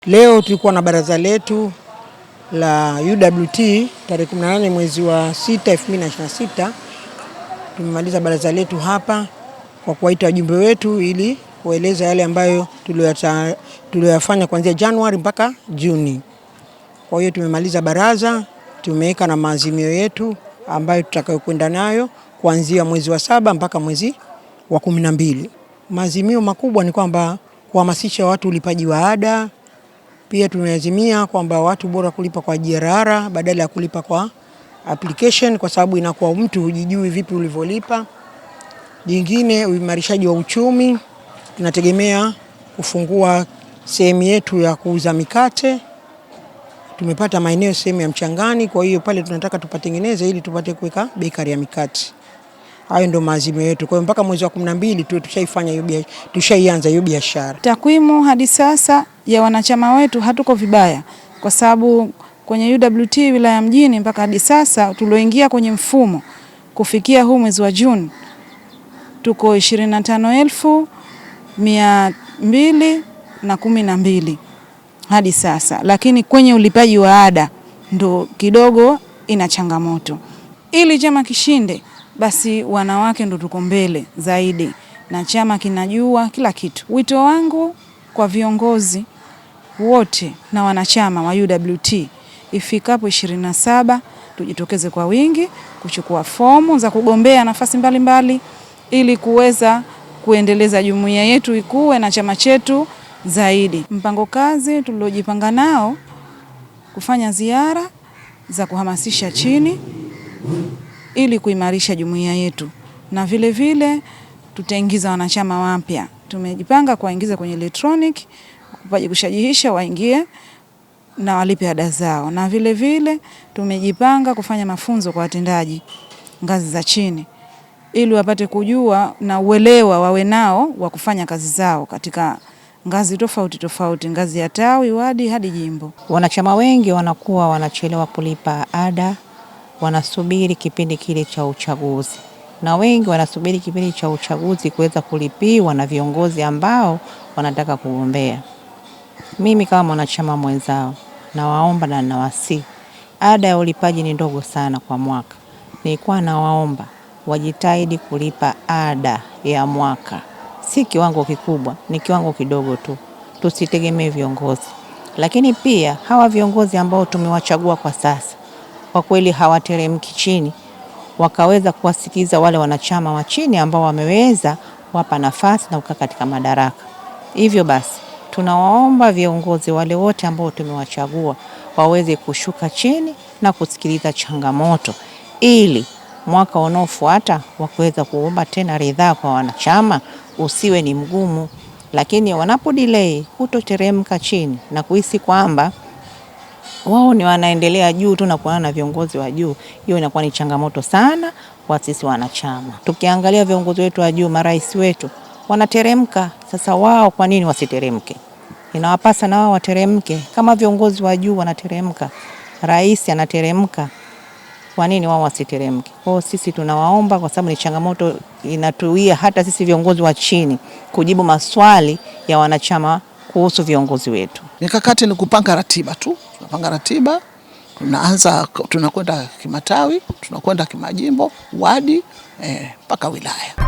Leo tulikuwa na baraza letu la UWT tarehe 18 mwezi wa 6 2026. Tumemaliza baraza letu hapa kwa kuwaita wajumbe wetu ili kueleza yale ambayo tuliyofanya kuanzia Januari mpaka Juni. Kwa hiyo tumemaliza baraza, tumeweka na maazimio yetu ambayo tutakayokwenda nayo kuanzia mwezi wa 7 mpaka mwezi wa 12. Maazimio makubwa ni kwamba kuhamasisha watu ulipaji wa ada. Pia tumeazimia kwamba watu bora kulipa kwa JRR badala ya kulipa kwa application, kwa sababu inakuwa mtu hujijui vipi ulivyolipa. Jingine, uimarishaji wa uchumi. Tunategemea kufungua sehemu yetu ya kuuza mikate. Tumepata maeneo sehemu ya Mchangani, kwa hiyo pale tunataka tupatengeneze ili tupate kuweka bakery ya mikate. Hayo ndio maazimio yetu. Kwa hiyo mpaka mwezi wa 12 tushaianza hiyo biashara. Takwimu hadi sasa ya wanachama wetu hatuko vibaya, kwa sababu kwenye UWT wilaya mjini mpaka hadi sasa tulioingia kwenye mfumo kufikia huu mwezi wa Juni tuko 25,212 hadi sasa, lakini kwenye ulipaji wa ada ndo kidogo ina changamoto. Ili chama kishinde, basi wanawake ndo tuko mbele zaidi na chama kinajua kila kitu. Wito wangu kwa viongozi wote na wanachama wa UWT, ifikapo 27 tujitokeze kwa wingi kuchukua fomu za kugombea nafasi mbalimbali ili kuweza kuendeleza jumuiya yetu ikue na chama chetu zaidi. Mpango kazi tuliojipanga nao kufanya ziara za kuhamasisha chini ili kuimarisha jumuiya yetu, na vile vile tutaingiza wanachama wapya. Tumejipanga kuwaingiza kwenye electronic, kupaje kushajihisha waingie na walipe ada zao, na vile vile tumejipanga kufanya mafunzo kwa watendaji ngazi za chini ili wapate kujua na uelewa wawe nao wa kufanya kazi zao katika ngazi tofauti tofauti, ngazi ya tawi, wadi hadi jimbo. Wanachama wengi wanakuwa wanachelewa kulipa ada, wanasubiri kipindi kile cha uchaguzi, na wengi wanasubiri kipindi cha uchaguzi kuweza kulipiwa na viongozi ambao wanataka kugombea. Mimi kama mwanachama mwenzao nawaomba na nawasihi, ada ya ulipaji ni ndogo sana kwa mwaka. Nilikuwa nawaomba wajitahidi kulipa ada ya mwaka. Si kiwango kikubwa, ni kiwango kidogo tu. Tusitegemee viongozi. Lakini pia hawa viongozi ambao tumewachagua kwa sasa, kwa kweli hawateremki chini, wakaweza kuwasikiza wale wanachama wa chini ambao wameweza wapa nafasi na kukaa katika madaraka. Hivyo basi tunawaomba viongozi wale wote ambao tumewachagua waweze kushuka chini na kusikiliza changamoto, ili mwaka unaofuata wakuweza kuomba tena ridhaa kwa wanachama usiwe ni mgumu. Lakini wanapo delay kutoteremka chini na kuhisi kwamba wao ni wanaendelea juu tu na kuana na viongozi wa juu, hiyo inakuwa ni changamoto sana kwa sisi wanachama. Tukiangalia viongozi wetu wa juu, marais wetu wanateremka, sasa wao kwa nini wasiteremke? Inawapasa na wao wateremke kama viongozi wa juu wanateremka, rais anateremka, kwa nini wao wasiteremke? Kwa sisi tunawaomba, kwa sababu ni changamoto inatuia hata sisi viongozi wa chini kujibu maswali ya wanachama kuhusu viongozi wetu. Mikakati ni kupanga ratiba tu. Tunapanga ratiba, tunakwenda kimatawi, tunakwenda kimajimbo, wadi mpaka wilaya.